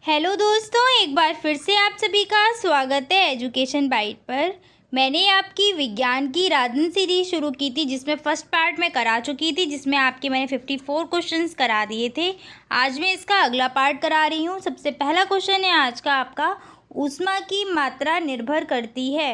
Hello दोस्तों, एक बार फिर से आप सभी का स्वागत है एजुकेशन बाइट पर। मैंने आपकी विज्ञान की राधन सीरीज शुरू की थी, जिसमें फर्स्ट पार्ट में करा चुकी थी, जिसमें आपके मैंने 54 क्वेश्चंस करा दिए थे। आज मैं इसका अगला पार्ट करा रही हूँ। सबसे पहला क्वेश्चन है आज का आपका, ऊष्मा की मात्रा निर्भर करती है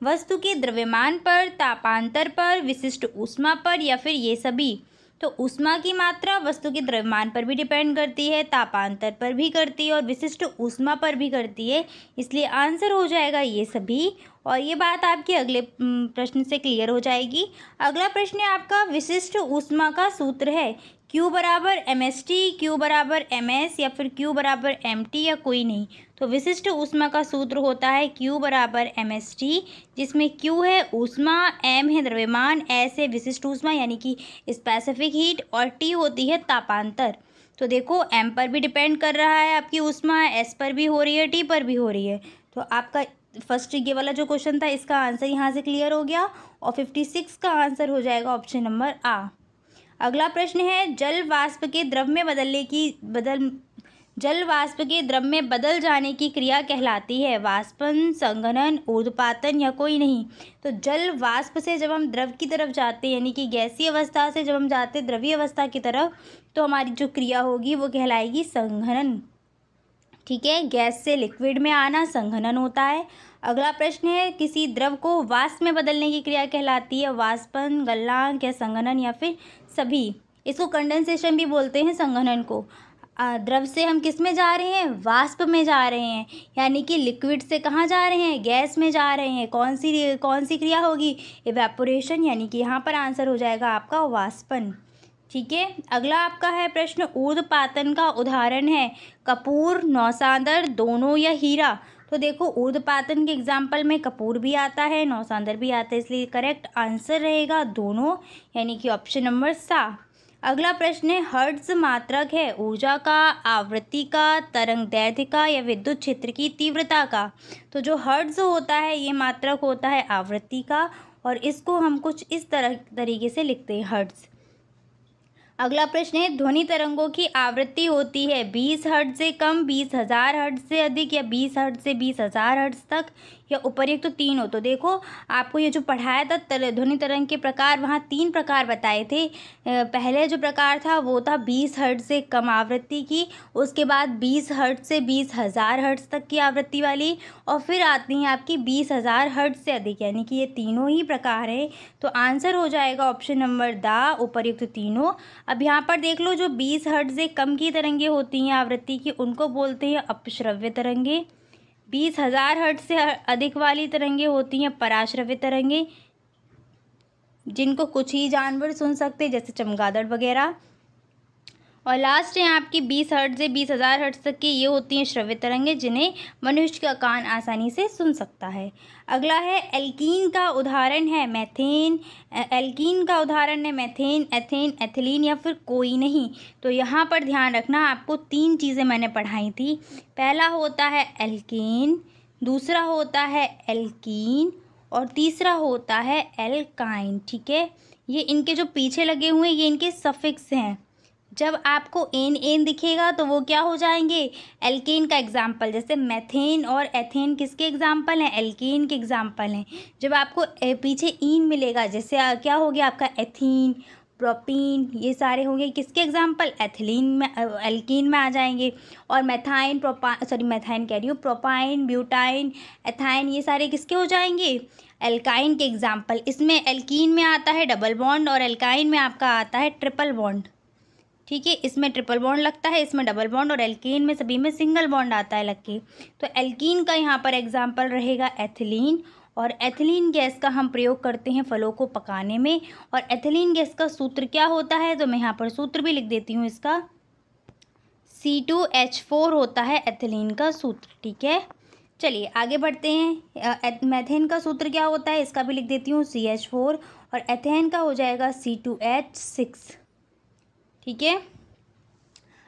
वस्तु के द्रव्यमान पर, तापांतर पर, विशिष्ट ऊष्मा पर या फिर ये सभी। तो ऊष्मा की मात्रा वस्तु के द्रव्यमान पर भी डिपेंड करती है, तापांतर पर भी करती है और विशिष्ट ऊष्मा पर भी करती है, इसलिए आंसर हो जाएगा ये सभी। और ये बात आपके अगले प्रश्न से क्लियर हो जाएगी। अगला प्रश्न है आपका, विशिष्ट ऊष्मा का सूत्र है Q बराबर mst, Q बराबर ms या फिर Q बराबर mt या कोई नहीं। तो विशिष्ट ऊष्मा का सूत्र होता है Q बराबर mst, जिसमें Q है ऊष्मा, m है द्रव्यमान, s है विशिष्ट ऊष्मा यानी कि स्पेसिफिक हीट और T होती है तापांतर। तो देखो m पर भी डिपेंड कर रहा है आपकी ऊष्मा, s पर भी हो रही है, T पर भी हो रही है। तो आपका फर्स्ट ये वाला जो क्वेश्चन था इसका आंसर यहाँ से क्लियर हो गया और 56 का आंसर हो जाएगा ऑप्शन नंबर आ। अगला प्रश्न है, जल वाष्प के द्रव में बदल जाने की क्रिया कहलाती है वाष्पन, संघनन, ऊर्ध्वपातन या कोई नहीं। तो जल वाष्प से जब हम द्रव की तरफ जाते हैं, यानी कि गैसीय अवस्था से जब हम जाते हैं द्रवीय अवस्था की तरफ, तो हमारी जो क्रिया होगी वो कहलाएगी संघनन। ठीक है, गैस से लिक्विड में आना संघनन होता है। अगला प्रश्न है, किसी द्रव को वाष्प में बदलने की क्रिया कहलाती है वाष्पन, गलनांक या संघनन या फिर सभी। इसको कंडेंसेशन भी बोलते हैं संघनन को। द्रव से हम किस में जा रहे हैं, वाष्प में जा रहे हैं, यानी कि लिक्विड से कहाँ जा रहे हैं, गैस में जा रहे हैं। कौन सी क्रिया होगी, इवेपोरेशन, यानी कि यहाँ पर आंसर हो जाएगा आपका वाष्पन। ठीक है, अगला आपका है प्रश्न, ऊर्ध्वपातन का उदाहरण है कपूर, नौसांदर, दोनों या हीरा। तो देखो ऊर्ध्वपातन के एग्जाम्पल में कपूर भी आता है, नौसांदर भी आता है, इसलिए करेक्ट आंसर रहेगा दोनों, यानी कि ऑप्शन नंबर सा। अगला प्रश्न है, हर्ट्ज मात्रक है ऊर्जा का, आवृत्ति का, तरंग दैर्ध्य का या विद्युत क्षेत्र की तीव्रता का। तो जो हर्ट्ज होता है ये मात्रक होता है आवृत्ति का, और इसको हम कुछ इस तरीके से लिखते हैं हर्ट्ज। अगला प्रश्न है, ध्वनि तरंगों की आवृत्ति होती है 20 हर्ट्ज से कम, 20,000 हर्ट्ज से अधिक या 20 हर्ट्ज से 20,000 हर्ट्ज तक, या उपर्युक्त तो तीन हो। तो देखो आपको ये जो पढ़ाया था ध्वनि तरंग के प्रकार, वहाँ 3 प्रकार बताए थे। पहले जो प्रकार था वो था 20 हर्ट्ज से कम आवृत्ति की, उसके बाद 20 हर्ट्ज से 20,000 हर्ट्ज तक की आवृत्ति वाली, और फिर आती हैं आपकी 20,000 हर्ट्ज से अधिक, यानी कि ये तीनों ही प्रकार हैं। तो आंसर हो जाएगा ऑप्शन नंबर दा, उपर्युक्त तीनों। अब यहाँ पर देख लो, जो 20 हर्ट्ज से कम की तरंगे होती हैं आवृत्ति की, उनको बोलते हैं अपश्रव्य तरंगे। 20,000 हर्ट्ज से अधिक वाली तरंगे होती हैं पराश्रव्य तरंगे, जिनको कुछ ही जानवर सुन सकते हैं, जैसे चमगादड़ वगैरह। और लास्ट है आपकी 20 हर्ट्ज से 20,000 हर्ट्ज तक की, ये होती हैं श्रव्य तरंगे, जिन्हें मनुष्य का कान आसानी से सुन सकता है। अगला है, एल्कीन का उदाहरण है मैथेन। एल्कीन का उदाहरण है मैथेन, एथेन, एथिलीन या फिर कोई नहीं। तो यहाँ पर ध्यान रखना, आपको 3 चीज़ें मैंने पढ़ाई थी। पहला होता है एल्केन, दूसरा होता है एल्कीन और तीसरा होता है एल्काइन। ठीक है, ये इनके जो पीछे लगे हुए हैं ये इनके सफिक्स हैं। जब आपको एन दिखेगा तो वो क्या हो जाएंगे, एल्केन का एग्जाम्पल। जैसे मैथेन और एथेन किसके एग्जाम्पल हैं, एल्केन के एग्जाम्पल हैं। जब आपको पीछे ईन मिलेगा, जैसे क्या हो गया आपका एथीन, प्रोपीन, ये सारे होंगे किसके एग्जाम्पल, एथिलीन में, एल्कीन में आ जाएंगे। और मैथाइन, मैथाइन कह रही हूँ, प्रोपाइन, ब्यूटाइन, एथाइन, ये सारे किसके हो जाएंगे, एल्काइन के एग्जाम्पल। इसमें एल्कीन में आता है डबल बॉन्ड और एल्काइन में आपका आता है ट्रिपल बॉन्ड। ठीक है, इसमें ट्रिपल बॉन्ड लगता है, इसमें डबल बॉन्ड, और एल्कीन में सभी में सिंगल बॉन्ड आता है लग के। तो एल्कीन का यहाँ पर एग्जाम्पल रहेगा एथिलीन, और एथिलीन गैस का हम प्रयोग करते हैं फलों को पकाने में। और एथिलीन गैस का सूत्र क्या होता है, तो मैं यहाँ पर सूत्र भी लिख देती हूँ इसका, C2H4 होता है एथिलीन का सूत्र। ठीक है, चलिए आगे बढ़ते हैं। मैथेन का सूत्र क्या होता है, इसका भी लिख देती हूँ CH4, और एथेन का हो जाएगा C2H6। ठीक है,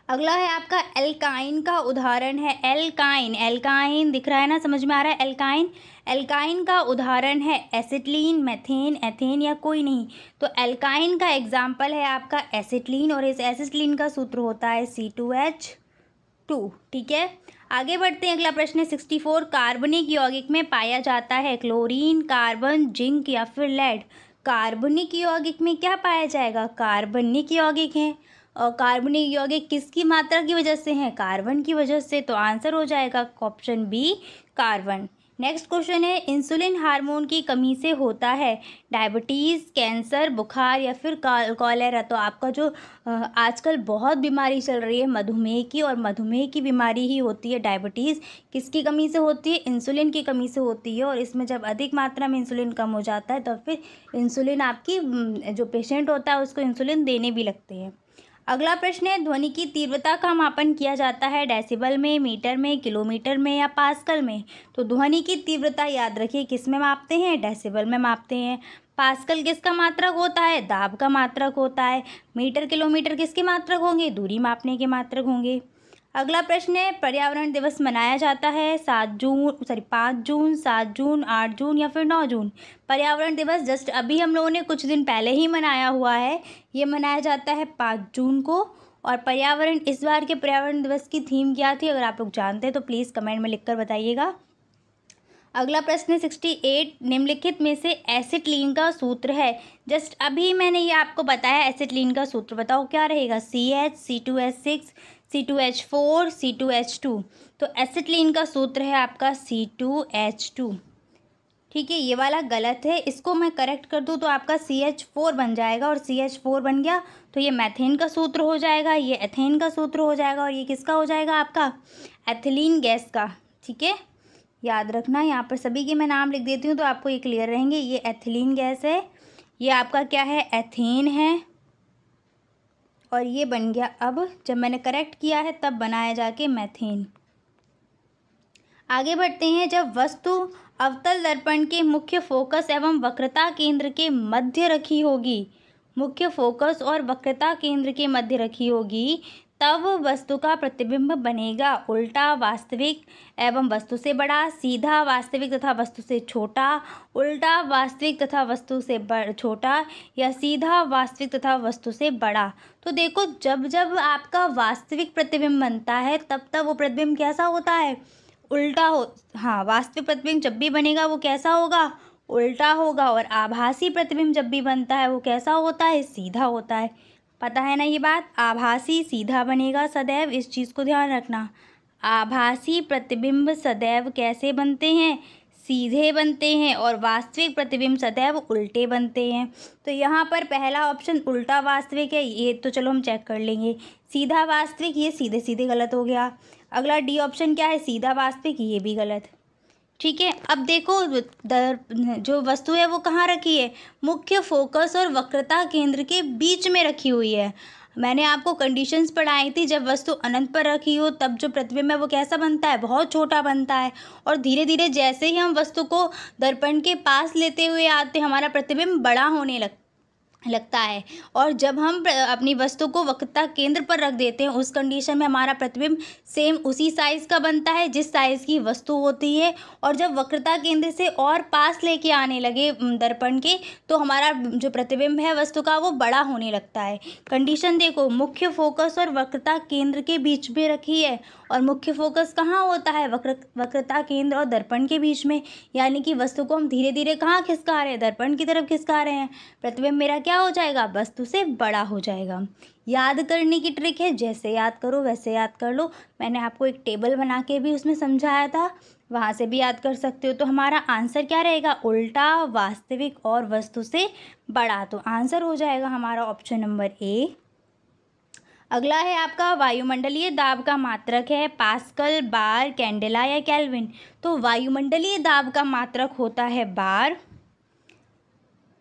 अगला है आपका एल्काइन का उदाहरण है एल्काइन। एल्काइन दिख रहा है ना, समझ में आ रहा है एल्काइन। एल्काइन का उदाहरण है एसिटिलीन, मेथेन, एथेन या कोई नहीं। तो एल्काइन का एग्जाम्पल है आपका एसिटिलीन, और इस एसिटिलीन का सूत्र होता है C2H 2। ठीक है, आगे बढ़ते हैं। अगला प्रश्न है 64। कार्बनिक यौगिक में पाया जाता है क्लोरीन, कार्बन, जिंक या फिर लेड। कार्बनिक यौगिक में क्या पाया जाएगा? कार्बनिक यौगिक है। और कार्बनिक यौगिक किसकी मात्रा की वजह से है? कार्बन की वजह से। तो आंसर हो जाएगा option B, carbon. Next question है इंसुलिन हार्मोन की कमी से होता है डायबिटीज़, कैंसर, बुखार या फिर कॉलेरा। तो आपका जो आजकल बहुत बीमारी चल रही है मधुमेह की, और मधुमेह की बीमारी ही होती है डायबिटीज़। किसकी कमी से होती है? इंसुलिन की कमी से होती है। और इसमें जब अधिक मात्रा में इंसुलिन कम हो जाता है तो फिर इंसुलिन आपकी जो पेशेंट होता है उसको इंसुलिन देने भी लगते हैं। अगला प्रश्न है ध्वनि की तीव्रता का मापन किया जाता है डेसिबल में, मीटर में, किलोमीटर में या पास्कल में। तो ध्वनि की तीव्रता याद रखिए किस में मापते हैं? डेसिबल में मापते हैं। पास्कल किसका मात्रक होता है? दाब का मात्रक होता है। मीटर, किलोमीटर किसके मात्रक होंगे? दूरी मापने के मात्रक होंगे। अगला प्रश्न है पर्यावरण दिवस मनाया जाता है 5 जून, 7 जून, 8 जून या फिर 9 जून। पर्यावरण दिवस जस्ट अभी हम लोगों ने कुछ दिन पहले ही मनाया हुआ है। ये मनाया जाता है 5 जून को। और पर्यावरण, इस बार के पर्यावरण दिवस की थीम क्या थी? अगर आप लोग जानते हैं तो प्लीज़ कमेंट में लिखकर बताइएगा। अगला प्रश्न है 68। निम्नलिखित में से एसिटिलीन का सूत्र है। जस्ट अभी मैंने ये आपको बताया एसिटिलीन का सूत्र, बताओ क्या रहेगा? CH, C2H6, C2H4, C2H2। तो एसिटिलीन का सूत्र है आपका C2H2। ठीक है, ये वाला गलत है, इसको मैं करेक्ट कर दूँ तो आपका CH4 बन जाएगा। और CH4 बन गया तो ये मैथेन का सूत्र हो जाएगा, ये एथेन का सूत्र हो जाएगा, और ये किसका हो जाएगा? आपका एथिलीन गैस का। ठीक है, याद रखना, यहाँ पर सभी के मैं नाम लिख देती हूँ तो आपको ये क्लियर रहेंगे। ये एथिलीन गैस है, ये आपका क्या है? एथेन है। और ये बन गया, अब जब मैंने करेक्ट किया है तब बनाया जाके मैथेन। आगे बढ़ते हैं। जब वस्तु अवतल दर्पण के मुख्य फोकस एवं वक्रता केंद्र के मध्य रखी होगी, मुख्य फोकस और वक्रता केंद्र के मध्य रखी होगी, तब वस्तु का प्रतिबिंब बनेगा उल्टा वास्तविक एवं वस्तु से बड़ा, सीधा वास्तविक तथा वस्तु से छोटा, उल्टा वास्तविक तथा वस्तु से छोटा, या सीधा वास्तविक तथा वस्तु से बड़ा। तो देखो, जब जब आपका वास्तविक प्रतिबिंब बनता है तब तब वो प्रतिबिंब कैसा होता है? उल्टा हो। हाँ, वास्तविक प्रतिबिंब जब भी बनेगा वो कैसा होगा? उल्टा होगा। और आभासी प्रतिबिंब जब भी बनता है वो कैसा होता है? सीधा होता है। पता है ना ये बात? आभासी सीधा बनेगा सदैव, इस चीज़ को ध्यान रखना। आभासी प्रतिबिंब सदैव कैसे बनते हैं? सीधे बनते हैं। और वास्तविक प्रतिबिंब सदैव उल्टे बनते हैं। तो यहाँ पर पहला ऑप्शन उल्टा वास्तविक है, ये तो चलो हम चेक कर लेंगे। सीधा वास्तविक, ये सीधे सीधे गलत हो गया। अगला डी ऑप्शन क्या है? सीधा वास्तविक, ये भी गलत। ठीक है, अब देखो जो वस्तु है वो कहाँ रखी है? मुख्य फोकस और वक्रता केंद्र के बीच में रखी हुई है। मैंने आपको कंडीशंस पढ़ाई थी, जब वस्तु अनंत पर रखी हो तब जो प्रतिबिंब है वो कैसा बनता है? बहुत छोटा बनता है। और धीरे धीरे जैसे ही हम वस्तु को दर्पण के पास लेते हुए आते हैं, हमारा प्रतिबिंब बड़ा होने लगता है। और जब हम अपनी वस्तु को वक्रता केंद्र पर रख देते हैं, उस कंडीशन में हमारा प्रतिबिंब सेम उसी साइज़ का बनता है जिस साइज़ की वस्तु होती है। और जब वक्रता केंद्र से और पास लेके आने लगे दर्पण के, तो हमारा जो प्रतिबिंब है वस्तु का वो बड़ा होने लगता है। कंडीशन देखो, मुख्य फोकस और वक्रता केंद्र के बीच में रखी है। और मुख्य फोकस कहाँ होता है? वक्रता केंद्र और दर्पण के बीच में। यानी कि वस्तु को हम धीरे धीरे कहाँ खिसका रहे हैं? दर्पण की तरफ खिसका रहे हैं। प्रतिबिंब मेरा क्या हो जाएगा? वस्तु से बड़ा हो जाएगा। याद करने की ट्रिक है, जैसे याद करो वैसे याद कर लो। मैंने आपको एक टेबल बना के भी उसमें समझाया था, वहाँ से भी याद कर सकते हो। तो हमारा आंसर क्या रहेगा? उल्टा वास्तविक और वस्तु से बड़ा। तो आंसर हो जाएगा हमारा ऑप्शन नंबर ए। अगला है आपका वायुमंडलीय दाब का मात्रक है पास्कल, बार, कैंडेला या केल्विन। तो वायुमंडलीय दाब का मात्रक होता है बार।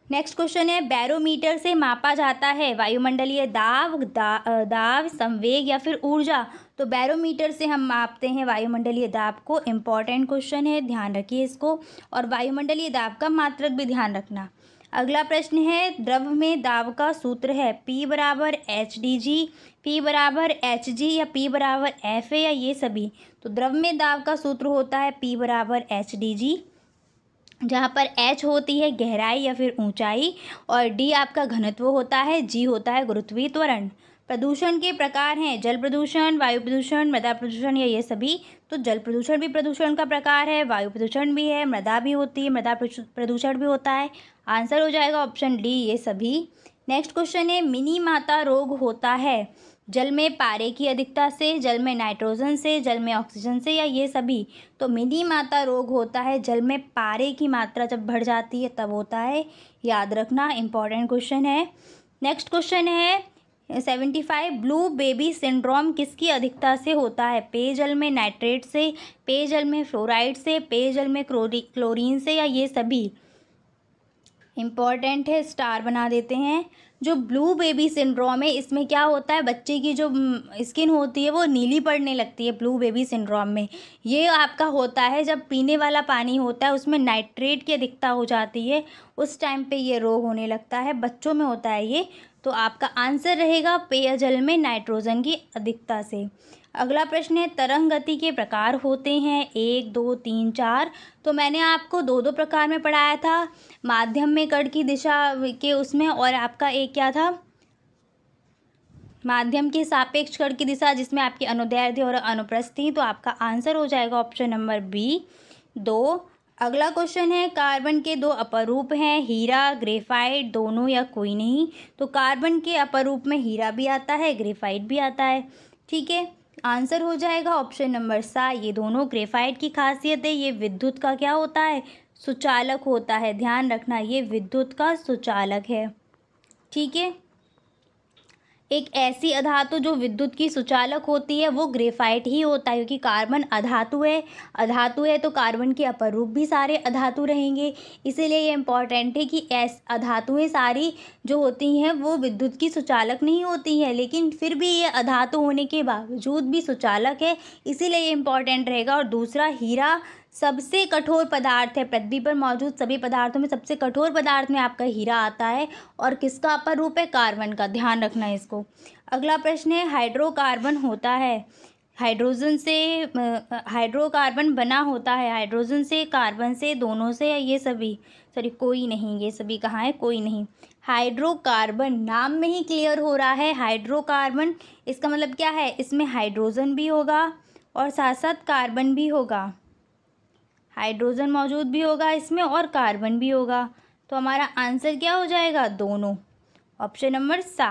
नेक्स्ट क्वेश्चन है बैरोमीटर से मापा जाता है वायुमंडलीय दाब, संवेग या फिर ऊर्जा। तो बैरोमीटर से हम मापते हैं वायुमंडलीय दाब को। इम्पॉर्टेंट क्वेश्चन है, ध्यान रखिए इसको। और वायुमंडलीय दाब का मात्रक भी ध्यान रखना। अगला प्रश्न है द्रव में दाब का सूत्र है P बराबर HdG, P बराबर Hg या P बराबर Fa या ये सभी। तो द्रव में दाब का सूत्र होता है P बराबर HdG, जहाँ पर H होती है गहराई या फिर ऊंचाई, और D आपका घनत्व होता है, G होता है गुरुत्वीय त्वरण। प्रदूषण के प्रकार हैं जल प्रदूषण, वायु प्रदूषण, मृदा प्रदूषण या ये सभी। तो जल प्रदूषण भी प्रदूषण का प्रकार है, वायु प्रदूषण भी है, मृदा भी होती है, मृदा प्रदूषण भी होता है। आंसर हो जाएगा ऑप्शन डी ये सभी। नेक्स्ट क्वेश्चन है मिनी माता रोग होता है जल में पारे की अधिकता से, जल में नाइट्रोजन से, जल में ऑक्सीजन से या ये सभी। तो मिनी माता रोग होता है जल में पारे की मात्रा जब बढ़ जाती है तब होता है, याद रखना, इंपॉर्टेंट क्वेश्चन है। नेक्स्ट क्वेश्चन है 75 ब्लू बेबी सिंड्रोम किसकी अधिकता से होता है, पेयजल में नाइट्रेट से, पेयजल में फ्लोराइड से, पेयजल में क्लोरीन से या ये सभी। इम्पॉर्टेंट है, स्टार बना देते हैं। जो ब्लू बेबी सिंड्रोम है इसमें क्या होता है, बच्चे की जो स्किन होती है वो नीली पड़ने लगती है ब्लू बेबी सिंड्रोम में। ये आपका होता है जब पीने वाला पानी होता है उसमें नाइट्रेट की अधिकता हो जाती है, उस टाइम पे ये रोग होने लगता है, बच्चों में होता है ये। तो आपका आंसर रहेगा पेयजल में नाइट्रोजन की अधिकता से। अगला प्रश्न है तरंग गति के प्रकार होते हैं 1, 2, 3, 4। तो मैंने आपको दो दो प्रकार में पढ़ाया था, माध्यम में कण की दिशा के उसमें, और आपका एक क्या था, माध्यम के सापेक्ष कण की दिशा जिसमें आपकी अनुदैर्ध्य और अनुप्रस्थ थी। तो आपका आंसर हो जाएगा ऑप्शन नंबर बी 2। अगला क्वेश्चन है कार्बन के दो अपरूप हैं हीरा ग्रेफाइट, दोनों या कोई नहीं। तो कार्बन के अपरूप में हीरा भी आता है, ग्रेफाइट भी आता है, ठीक है। आंसर हो जाएगा ऑप्शन नंबर सा, ये दोनों। ग्रेफाइट की खासियत है ये विद्युत का क्या होता है, सुचालक होता है, ध्यान रखना ये विद्युत का सुचालक है, ठीक है। एक ऐसी अधातु जो विद्युत की सुचालक होती है वो ग्रेफाइट ही होता है, क्योंकि कार्बन अधातु है, अधातु है तो कार्बन के अपरूप भी सारे अधातु रहेंगे। इसीलिए ये इम्पॉर्टेंट है कि अधातुएं सारी जो होती हैं वो विद्युत की सुचालक नहीं होती हैं, लेकिन फिर भी ये अधातु होने के बावजूद भी सुचालक है, इसीलिए ये इम्पॉर्टेंट रहेगा। और दूसरा, हीरा सबसे कठोर पदार्थ है, पृथ्वी पर मौजूद सभी पदार्थों में सबसे कठोर पदार्थ में आपका हीरा आता है, और किसका अपरूप है, कार्बन का, ध्यान रखना है इसको। अगला प्रश्न है हाइड्रोकार्बन होता है हाइड्रोजन से, हाइड्रोकार्बन बना होता है हाइड्रोजन से, कार्बन से, दोनों से या ये सभी। सॉरी कोई नहीं, ये सभी कहाँ है, कोई नहीं। हाइड्रोकार्बन नाम में ही क्लियर हो रहा है, हाइड्रोकार्बन इसका मतलब क्या है, इसमें हाइड्रोजन भी होगा और साथ साथ कार्बन भी होगा, हाइड्रोजन मौजूद भी होगा इसमें और कार्बन भी होगा। तो हमारा आंसर क्या हो जाएगा, दोनों, ऑप्शन नंबर सा।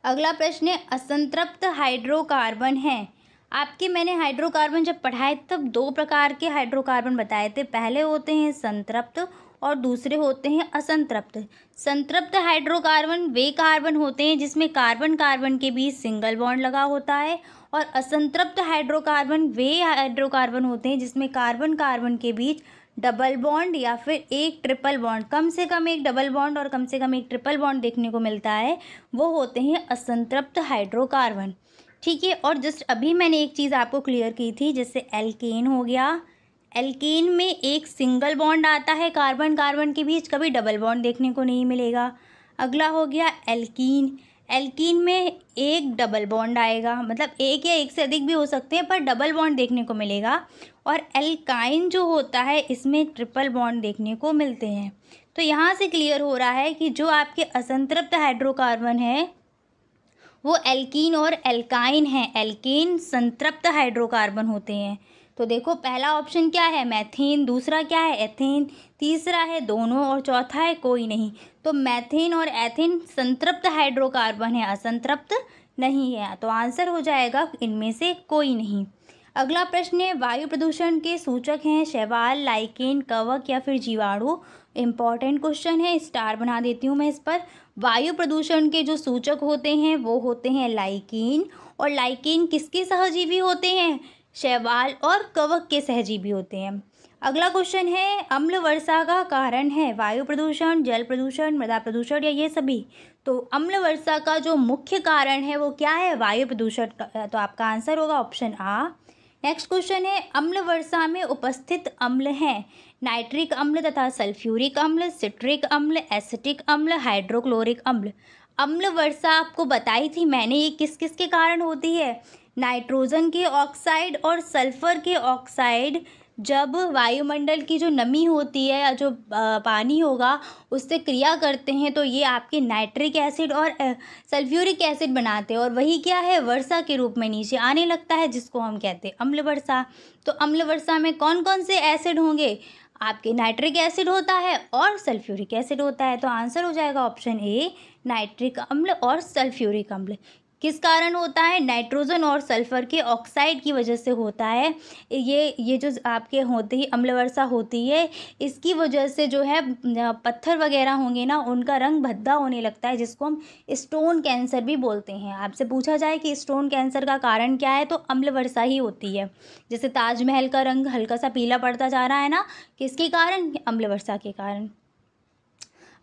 अगला प्रश्न है असंतृप्त हाइड्रोकार्बन है। आपके मैंने हाइड्रोकार्बन जब पढ़ाए तब दो प्रकार के हाइड्रोकार्बन बताए थे, पहले होते हैं संतृप्त और दूसरे होते हैं असंतृप्त। संतृप्त हाइड्रोकार्बन वे कार्बन होते हैं जिसमें कार्बन कार्बन के बीच सिंगल बॉन्ड लगा होता है, और असंतृप्त हाइड्रोकार्बन वे हाइड्रोकार्बन होते हैं जिसमें कार्बन कार्बन के बीच डबल बॉन्ड या फिर एक ट्रिपल बॉन्ड, कम से कम एक डबल बॉन्ड और कम से कम एक ट्रिपल बॉन्ड देखने को मिलता है, वो होते हैं असंतृप्त हाइड्रोकार्बन, ठीक है। और जस्ट अभी मैंने एक चीज़ आपको क्लियर की थी, जैसे एल्केन हो गया, एल्केन में एक सिंगल बॉन्ड आता है कार्बन कार्बन के बीच, कभी डबल बॉन्ड देखने को नहीं मिलेगा। अगला हो गया एल्कीन, एल्कीन में एक डबल बॉन्ड आएगा, मतलब एक या एक से अधिक भी हो सकते हैं पर डबल बॉन्ड देखने को मिलेगा। और एल्काइन जो होता है इसमें ट्रिपल बॉन्ड देखने को मिलते हैं। तो यहाँ से क्लियर हो रहा है कि जो आपके असंतृप्त हाइड्रोकार्बन है वो एल्कीन और एल्काइन हैं, एल्केन संतृप्त हाइड्रोकार्बन होते हैं। तो देखो पहला ऑप्शन क्या है, मैथेन, दूसरा क्या है, एथेन, तीसरा है दोनों और चौथा है कोई नहीं। तो मैथेन और एथेन संतृप्त हाइड्रोकार्बन है, असंतृप्त नहीं है। तो आंसर हो जाएगा इनमें से कोई नहीं। अगला प्रश्न है वायु प्रदूषण के सूचक हैं शैवाल, लाइकेन, कवक या फिर जीवाणु। इम्पॉर्टेंट क्वेश्चन है, स्टार बना देती हूँ मैं इस पर। वायु प्रदूषण के जो सूचक होते हैं वो होते हैं लाइकेन, और लाइकेन किसके सहजीवी होते हैं, शैवाल और कवक के सहजीवी होते हैं। अगला क्वेश्चन है अम्ल वर्षा का कारण है वायु प्रदूषण, जल प्रदूषण, मृदा प्रदूषण या ये सभी। तो अम्ल वर्षा का जो मुख्य कारण है वो क्या है, वायु प्रदूषण का। तो आपका आंसर होगा ऑप्शन आ। नेक्स्ट क्वेश्चन है अम्ल वर्षा में उपस्थित अम्ल हैं नाइट्रिक अम्ल तथा सल्फ्यूरिक अम्ल, सिट्रिक अम्ल, एसिटिक अम्ल, हाइड्रोक्लोरिक अम्ल। अम्ल वर्षा आपको बताई थी मैंने, ये किस किस के कारण होती है, नाइट्रोजन के ऑक्साइड और सल्फर के ऑक्साइड जब वायुमंडल की जो नमी होती है या जो पानी होगा उससे क्रिया करते हैं तो ये आपके नाइट्रिक एसिड और सल्फ्यूरिक एसिड बनाते हैं और वही क्या है, वर्षा के रूप में नीचे आने लगता है, जिसको हम कहते हैं अम्ल वर्षा। तो अम्ल वर्षा में कौन कौन से एसिड होंगे, आपके नाइट्रिक एसिड होता है और सल्फ्यूरिक एसिड होता है। तो आंसर हो जाएगा ऑप्शन ए, नाइट्रिक अम्ल और सल्फ्यूरिक अम्ल। किस कारण होता है, नाइट्रोजन और सल्फर के ऑक्साइड की वजह से होता है। ये जो आपके होते ही अम्ल वर्षा होती है, इसकी वजह से जो है पत्थर वगैरह होंगे ना, उनका रंग भद्दा होने लगता है, जिसको हम स्टोन कैंसर भी बोलते हैं। आपसे पूछा जाए कि स्टोन कैंसर का कारण क्या है, तो अम्ल वर्षा ही होती है। जैसे ताजमहल का रंग हल्का सा पीला पड़ता जा रहा है ना, किसके कारण, अम्ल वर्षा के कारण।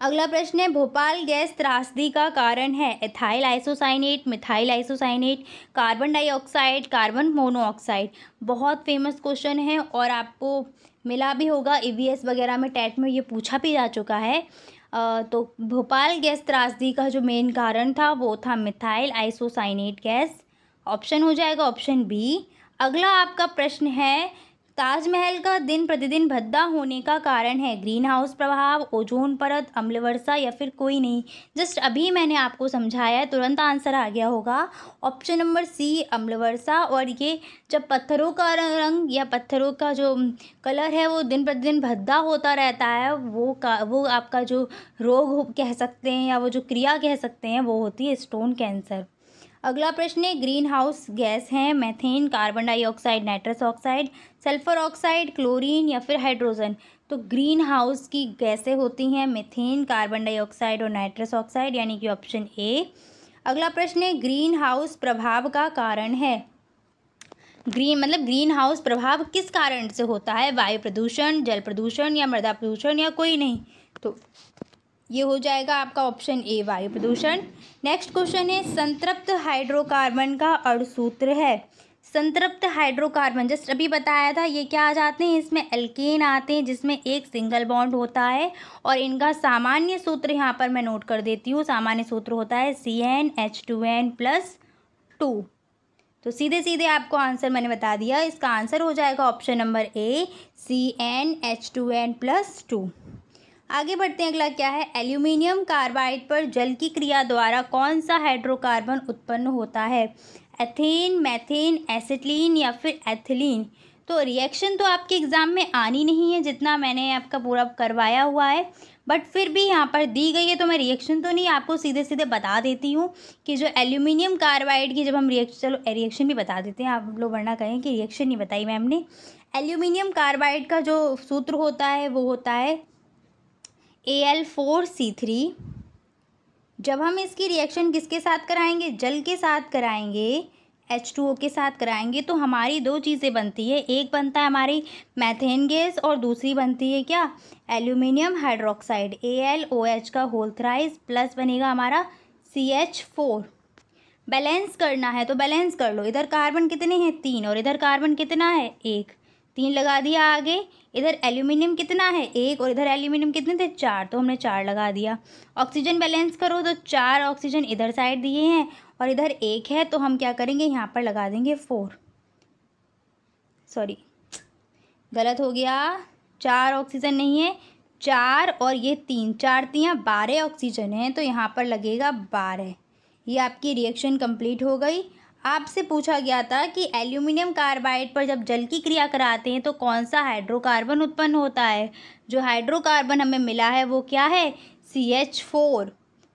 अगला प्रश्न है, भोपाल गैस त्रासदी का कारण है ethyl isocyanate, methyl isocyanate, carbon dioxide, carbon monoxide. बहुत फेमस क्वेश्चन है और आपको मिला भी होगा, ईवीएस वगैरह में, टेट में ये पूछा भी जा चुका है। तो भोपाल गैस त्रासदी का जो मेन कारण था वो था मिथाइल आइसोसाइनेट गैस। ऑप्शन हो जाएगा ऑप्शन बी। अगला आपका प्रश्न है, ताजमहल का दिन प्रतिदिन भद्दा होने का कारण है ग्रीन हाउस प्रभाव, ओजोन परत, अम्ल वर्षा या फिर कोई नहीं। जस्ट अभी मैंने आपको समझाया है, तुरंत आंसर आ गया होगा। ऑप्शन नंबर सी, अम्ल वर्षा। और ये जब पत्थरों का रंग या पत्थरों का जो कलर है वो दिन प्रतिदिन भद्दा होता रहता है, वो आपका जो रोग कह सकते हैं या वो जो क्रिया कह सकते हैं वो होती है स्टोन कैंसर। अगला प्रश्न है, ग्रीन हाउस गैस हैं methane, carbon dioxide, nitrous oxide, sulphur oxide, chlorine या फिर हाइड्रोजन। तो ग्रीन हाउस की गैसें होती हैं मीथेन, कार्बन डाइऑक्साइड और नाइट्रस ऑक्साइड, यानी कि ऑप्शन ए। अगला प्रश्न है, ग्रीन हाउस प्रभाव का कारण है, ग्रीन हाउस प्रभाव किस कारण से होता है, वायु प्रदूषण, जल प्रदूषण या मृदा प्रदूषण या कोई नहीं। तो ये हो जाएगा आपका ऑप्शन ए, वायु प्रदूषण। नेक्स्ट क्वेश्चन है, संतृप्त हाइड्रोकार्बन का अणुसूत्र है। संतृप्त हाइड्रोकार्बन जस्ट अभी बताया था, ये क्या आ जाते हैं, इसमें एल्केन आते हैं जिसमें एक सिंगल बॉन्ड होता है और इनका सामान्य सूत्र यहाँ पर मैं नोट कर देती हूँ। सामान्य सूत्र होता है CnH2n+2। तो सीधे सीधे आपको आंसर मैंने बता दिया, इसका आंसर हो जाएगा ऑप्शन नंबर ए, CnH2n+2। आगे बढ़ते हैं, अगला क्या है, एल्यूमिनियम कार्बाइड पर जल की क्रिया द्वारा कौन सा हाइड्रोकार्बन उत्पन्न होता है, एथेन, मैथेन, एसिटिलीन या फिर एथिलीन। तो रिएक्शन तो आपके एग्जाम में आनी नहीं है, जितना मैंने आपका पूरा करवाया हुआ है, बट फिर भी यहाँ पर दी गई है तो मैं रिएक्शन तो नहीं, आपको सीधे सीधे बता देती हूँ कि जो एल्यूमिनियम कार्बाइड की जब हम रिएक्शन भी बता देते हैं, आप लोग वरना कहें कि रिएक्शन नहीं बताई मैम ने। एल्यूमिनियम कार्बाइड का जो सूत्र होता है वो होता है Al4C3। जब हम इसकी रिएक्शन किसके साथ कराएंगे, जल के साथ कराएंगे, H2O के साथ कराएंगे, तो हमारी दो चीज़ें बनती है, एक बनता है हमारी मैथेन गैस और दूसरी बनती है क्या, एल्यूमिनियम हाइड्रोक्साइड, AlOH का होल थ्राइस प्लस बनेगा हमारा CH4। बैलेंस करना है तो बैलेंस कर लो, इधर कार्बन कितने हैं 3 और इधर कार्बन कितना है 1, 3 लगा दिया आगे। इधर एल्यूमिनियम कितना है 1 और इधर एल्यूमिनियम कितने थे 4, तो हमने 4 लगा दिया। ऑक्सीजन बैलेंस करो तो 4 ऑक्सीजन इधर साइड दिए हैं और इधर 1 है, तो हम क्या करेंगे यहाँ पर लगा देंगे 4, सॉरी गलत हो गया, 4 ऑक्सीजन नहीं है 4 और ये 3, 4 3 12 ऑक्सीजन है, तो यहाँ पर लगेगा 12। ये आपकी रिएक्शन कंप्लीट हो गई। आपसे पूछा गया था कि एल्यूमिनियम कार्बाइड पर जब जल की क्रिया कराते हैं तो कौन सा हाइड्रोकार्बन उत्पन्न होता है। जो हाइड्रोकार्बन हमें मिला है वो क्या है, CH4।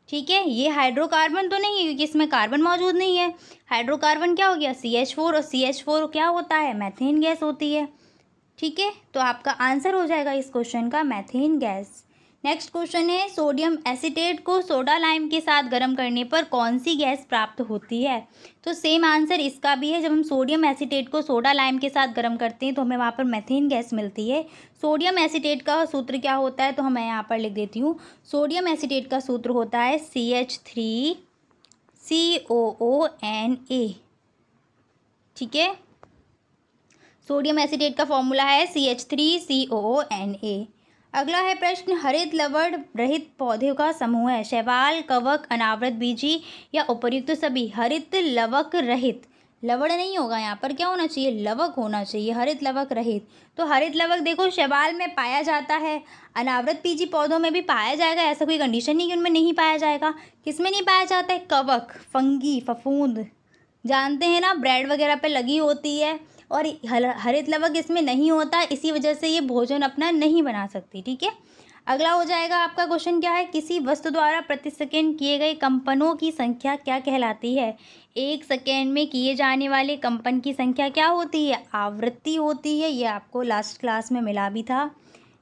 ठीक है, ये हाइड्रोकार्बन तो नहीं है क्योंकि इसमें कार्बन मौजूद नहीं है। हाइड्रोकार्बन क्या हो गया CH4 और CH4 क्या होता है, मैथेन गैस होती है। ठीक है, तो आपका आंसर हो जाएगा इस क्वेश्चन का मैथेन गैस। नेक्स्ट क्वेश्चन है, सोडियम एसीटेट को सोडा लाइम के साथ गर्म करने पर कौन सी गैस प्राप्त होती है। तो सेम आंसर इसका भी है, जब हम सोडियम एसीटेट को सोडा लाइम के साथ गर्म करते हैं तो हमें वहाँ पर मैथेन गैस मिलती है। सोडियम एसीटेट का सूत्र क्या होता है, तो मैं यहाँ पर लिख देती हूँ, सोडियम एसीटेट का सूत्र होता है CH3COONA। ठीक है, सोडियम एसीटेट का फॉर्मूला है CH3COONA। अगला है प्रश्न, हरित लवण रहित पौधों का समूह है, शैवाल, कवक, अनावृत बीजी या उपर्युक्त सभी। हरित लवक रहित, लवण नहीं होगा, यहाँ पर क्या होना चाहिए, लवक होना चाहिए, हरित लवक रहित। तो हरित लवक देखो शैवाल में पाया जाता है, अनावृत पीजी पौधों में भी पाया जाएगा, ऐसा कोई कंडीशन नहीं कि उनमें नहीं पाया जाएगा। किसमें नहीं पाया जाता है, कवक, फंगी, फफूंद, जानते हैं ना, ब्रेड वगैरह पे लगी होती है, और हरित लवक इसमें नहीं होता, इसी वजह से ये भोजन अपना नहीं बना सकती। ठीक है, अगला हो जाएगा आपका क्वेश्चन क्या है, किसी वस्तु द्वारा प्रति सेकेंड किए गए कंपनों की संख्या क्या कहलाती है। 1 सेकेंड में किए जाने वाले कंपन की संख्या क्या होती है, आवृत्ति होती है, ये आपको लास्ट क्लास में मिला भी था।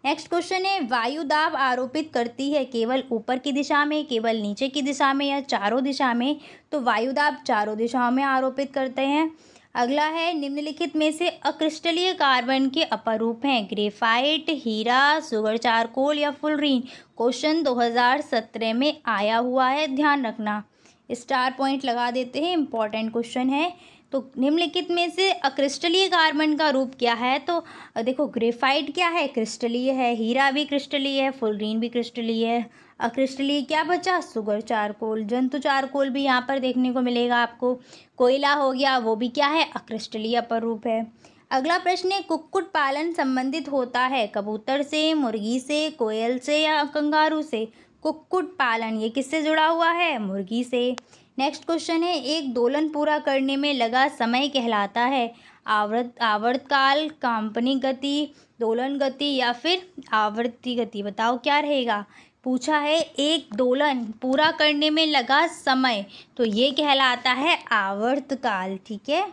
नेक्स्ट क्वेश्चन है, वायु दाब आरोपित करती है केवल ऊपर की दिशा में, केवल नीचे की दिशा में, या चारों दिशा में। तो वायु दाब चारों दिशाओं में आरोपित करते हैं। अगला है, निम्नलिखित में से अक्रिस्टलीय कार्बन के अपरूप हैं, ग्रेफाइट, हीरा, सुगर चारकोल या फुलरीन। क्वेश्चन 2017 में आया हुआ है, ध्यान रखना, स्टार पॉइंट लगा देते हैं, इंपॉर्टेंट क्वेश्चन है। तो निम्नलिखित में से अक्रिस्टलीय कार्बन का रूप क्या है, तो देखो ग्रेफाइट क्या है, क्रिस्टलीय है, हीरा भी क्रिस्टलीय है, फुलरीन भी क्रिस्टलीय है। अक्रिस्टलीय क्या बचा, सुगर चारकोल, जंतु चारकोल भी यहाँ पर देखने को मिलेगा आपको। कोयला हो गया, वो भी क्या है, अक्रिस्टलीय अपरूप है। अगला प्रश्न है, कुक्कुट पालन संबंधित होता है कबूतर से, मुर्गी से, कोयल से या कंगारू से। कुक्कुट पालन ये किससे जुड़ा हुआ है, मुर्गी से। नेक्स्ट क्वेश्चन है, एक दोलन पूरा करने में लगा समय कहलाता है आवर्तकाल, काल्पनिक गति, दोलन गति या फिर आवर्ती गति। बताओ क्या रहेगा, पूछा है एक दोलन पूरा करने में लगा समय, तो ये कहलाता है आवर्तकाल। ठीक है,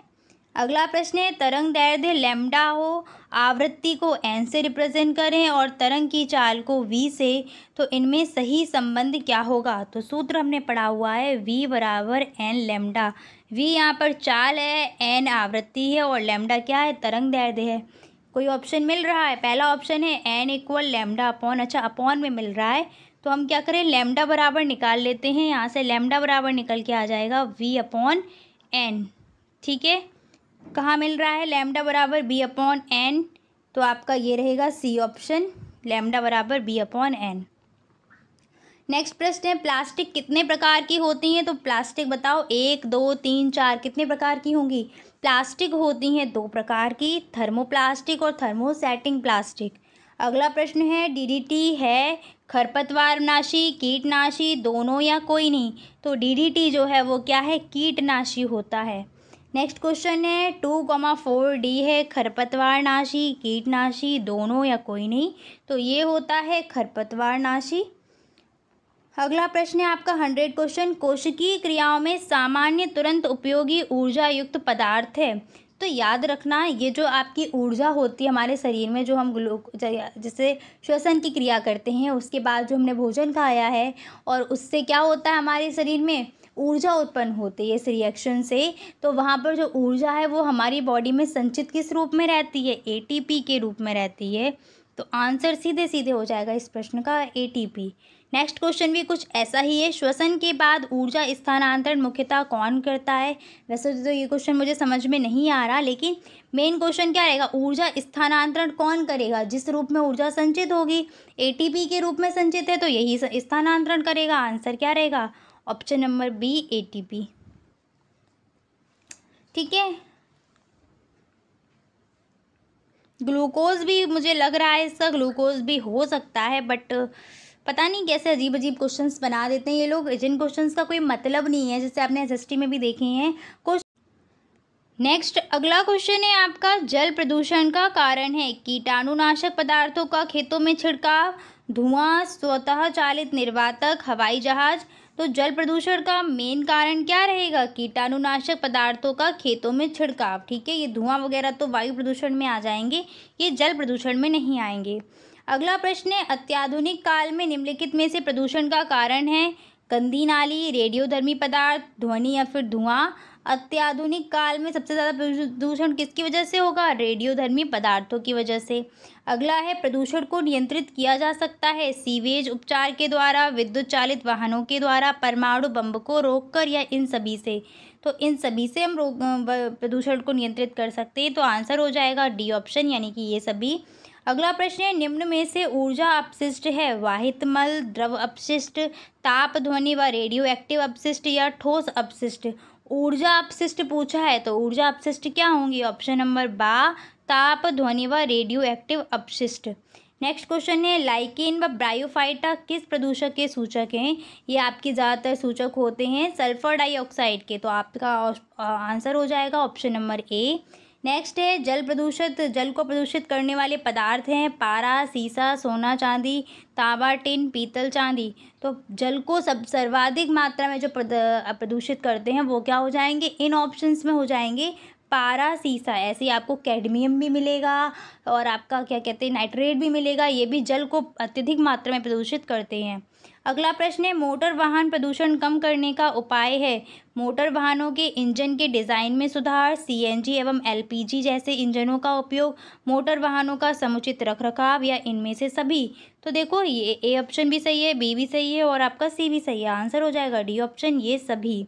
अगला प्रश्न है, तरंग दैर्ध्य लैम्डा हो, आवृत्ति को एन से रिप्रेजेंट करें और तरंग की चाल को वी से, तो इनमें सही संबंध क्या होगा। तो सूत्र हमने पढ़ा हुआ है, वी बराबर एन लैम्डा। वी यहाँ पर चाल है, एन आवृत्ति है और लैम्डा क्या है, तरंग दैर्ध्य है। कोई ऑप्शन मिल रहा है, पहला ऑप्शन है एन इक्वल लैम्डा अपॉन, अच्छा अपॉन में मिल रहा है, तो हम क्या करें, लैम्डा बराबर निकाल लेते हैं, यहाँ से लैम्डा बराबर निकल के आ जाएगा वी अपॉन एन। ठीक है, कहाँ मिल रहा है, लैम्डा बराबर बी अपॉन एन, तो आपका ये रहेगा सी ऑप्शन, लैम्डा बराबर बी अपॉन एन। नेक्स्ट प्रश्न है, प्लास्टिक कितने प्रकार की होती हैं, तो प्लास्टिक बताओ 1 2 3 4 कितने प्रकार की होंगी। प्लास्टिक होती हैं 2 प्रकार की, थर्मोप्लास्टिक और थर्मोसेटिंग प्लास्टिक। अगला प्रश्न है, डीडीटी है खरपतवारनाशी, कीटनाशी, दोनों या कोई नहीं। तो डीडीटी जो है वो क्या है, कीटनाशी होता है। नेक्स्ट क्वेश्चन है, 2,4 डी है खरपतवारनाशी, कीटनाशी, दोनों या कोई नहीं। तो ये होता है खरपतवारनाशी। अगला प्रश्न है आपका 100 क्वेश्चन, कोशिकीय क्रियाओं में सामान्य तुरंत उपयोगी ऊर्जा युक्त पदार्थ है। तो याद रखना, ये जो आपकी ऊर्जा होती है हमारे शरीर में, जो हम जैसे श्वसन की क्रिया करते हैं, उसके बाद जो हमने भोजन खाया है और उससे क्या होता है, हमारे शरीर में ऊर्जा उत्पन्न होती है इस रिएक्शन से। तो वहाँ पर जो ऊर्जा है वो हमारी बॉडी में संचित किस रूप में रहती है, एटीपी के रूप में रहती है। तो आंसर सीधे सीधे हो जाएगा इस प्रश्न का एटीपी। नेक्स्ट क्वेश्चन भी कुछ ऐसा ही है, श्वसन के बाद ऊर्जा स्थानांतरण मुख्यतः कौन करता है। वैसे तो ये क्वेश्चन मुझे समझ में नहीं आ रहा, लेकिन मेन क्वेश्चन क्या रहेगा, ऊर्जा स्थानांतरण कौन करेगा, जिस रूप में ऊर्जा संचित होगी, एटीपी के रूप में संचित है तो यही स्थानांतरण करेगा। आंसर क्या रहेगा, ऑप्शन नंबर बी एटीपी। ठीक है, ग्लूकोज भी मुझे लग रहा है, इसका ग्लूकोज भी हो सकता है, बट पता नहीं कैसे अजीब अजीब क्वेश्चंस बना देते हैं ये लोग, जिन क्वेश्चंस का कोई मतलब नहीं है, जैसे आपने एसएसटी में भी देखे हैं। नेक्स्ट अगला क्वेश्चन है आपका, जल प्रदूषण का कारण है कीटाणुनाशक पदार्थों का खेतों में छिड़काव, धुआं, स्वतः चालित निर्वातक, हवाई जहाज। तो जल प्रदूषण का मेन कारण क्या रहेगा, कीटाणुनाशक पदार्थों का खेतों में छिड़काव। ठीक है, ये धुआं वगैरह तो वायु प्रदूषण में आ जाएंगे, ये जल प्रदूषण में नहीं आएंगे। अगला प्रश्न है, अत्याधुनिक काल में निम्नलिखित में से प्रदूषण का कारण है गंदी नाली, रेडियोधर्मी पदार्थ, ध्वनि या फिर धुआं। अत्याधुनिक काल में सबसे ज़्यादा प्रदूषण किसकी वजह से होगा, रेडियोधर्मी पदार्थों की वजह से। अगला है, प्रदूषण को नियंत्रित किया जा सकता है सीवेज उपचार के द्वारा, विद्युत चालित वाहनों के द्वारा, परमाणु बम को रोककर, या इन सभी से। तो इन सभी से हम प्रदूषण को नियंत्रित कर सकते हैं। तो आंसर हो जाएगा डी ऑप्शन, यानी कि ये सभी। अगला प्रश्न है, निम्न में से ऊर्जा अपशिष्ट है वाहित मल, द्रव अपशिष्ट, ताप ध्वनि व रेडियो एक्टिव अपशिष्ट या ठोस अपशिष्ट। ऊर्जा अपशिष्ट पूछा है तो ऊर्जा अपशिष्ट क्या होंगी? ऑप्शन नंबर बा, ताप, ध्वनि व रेडियो एक्टिव अपशिष्ट। नेक्स्ट क्वेश्चन है, लाइकेन व ब्रायोफाइटा किस प्रदूषक के सूचक हैं? ये आपके ज़्यादातर सूचक होते हैं सल्फर डाइऑक्साइड के, तो आपका आंसर हो जाएगा ऑप्शन नंबर ए। नेक्स्ट है, जल को प्रदूषित करने वाले पदार्थ हैं पारा, सीसा, सोना चांदी, तांबा, टिन, पीतल, चांदी। तो जल को सर्वाधिक मात्रा में जो प्रदूषित करते हैं वो क्या हो जाएंगे? इन ऑप्शंस में हो जाएंगे पारा, सीसा। ऐसे ही आपको कैडमियम भी मिलेगा और आपका क्या कहते हैं नाइट्रेट भी मिलेगा, ये भी जल को अत्यधिक मात्रा में प्रदूषित करते हैं। अगला प्रश्न है, मोटर वाहन प्रदूषण कम करने का उपाय है? मोटर वाहनों के इंजन के डिज़ाइन में सुधार, सीएनजी एवं एलपीजी जैसे इंजनों का उपयोग, मोटर वाहनों का समुचित रखरखाव या इनमें से सभी। तो देखो ये ए ऑप्शन भी सही है, बी भी सही है और आपका सी भी सही है। आंसर हो जाएगा डी ऑप्शन, ये सभी।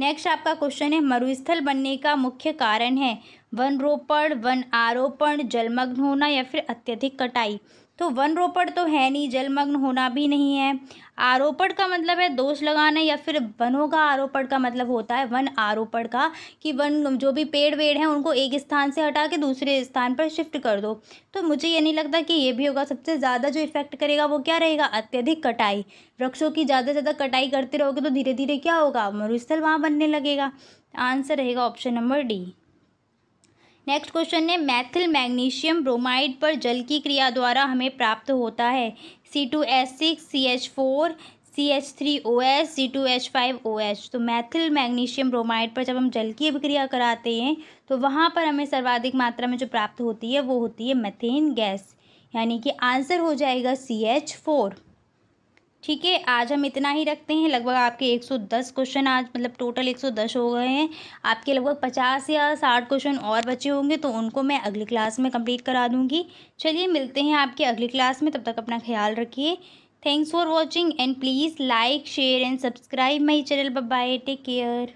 नेक्स्ट आपका क्वेश्चन है, मरुस्थल बनने का मुख्य कारण है? वन रोपण, वन आरोपण, जलमग्न होना या फिर अत्यधिक कटाई। तो वन रोपण तो है नहीं, जलमग्न होना भी नहीं है। आरोपण का मतलब है दोष लगाना, या फिर वनों का आरोपण का मतलब होता है वन आरोपण का, कि वन जो भी पेड़ वेड़ हैं उनको एक स्थान से हटा के दूसरे स्थान पर शिफ्ट कर दो। तो मुझे ये नहीं लगता कि ये भी होगा। सबसे ज़्यादा जो इफेक्ट करेगा वो क्या रहेगा? अत्यधिक कटाई। वृक्षों की ज़्यादा से ज़्यादा कटाई करते रहोगे तो धीरे धीरे क्या होगा? मरुस्थल वहाँ बनने लगेगा। आंसर रहेगा option number D. Next question है, मैथिल मैग्नीशियम ब्रोमाइड पर जल की क्रिया द्वारा हमें प्राप्त होता है? C2H6, CH4, CH3OH, C2H5OH। तो मैथिल मैग्नीशियम ब्रोमाइड पर जब हम जल की अभिक्रिया कराते हैं तो वहाँ पर हमें सर्वाधिक मात्रा में जो प्राप्त होती है वो होती है मीथेन गैस, यानी कि आंसर हो जाएगा CH4। ठीक है, आज हम इतना ही रखते हैं। लगभग आपके 110 क्वेश्चन आज मतलब टोटल 110 हो गए हैं। आपके लगभग 50 या 60 क्वेश्चन और बचे होंगे तो उनको मैं अगली क्लास में कंप्लीट करा दूंगी। चलिए मिलते हैं आपकी अगली क्लास में, तब तक अपना ख्याल रखिए। Thanks for watching and please like, share and subscribe my channel. Bye bye, take care.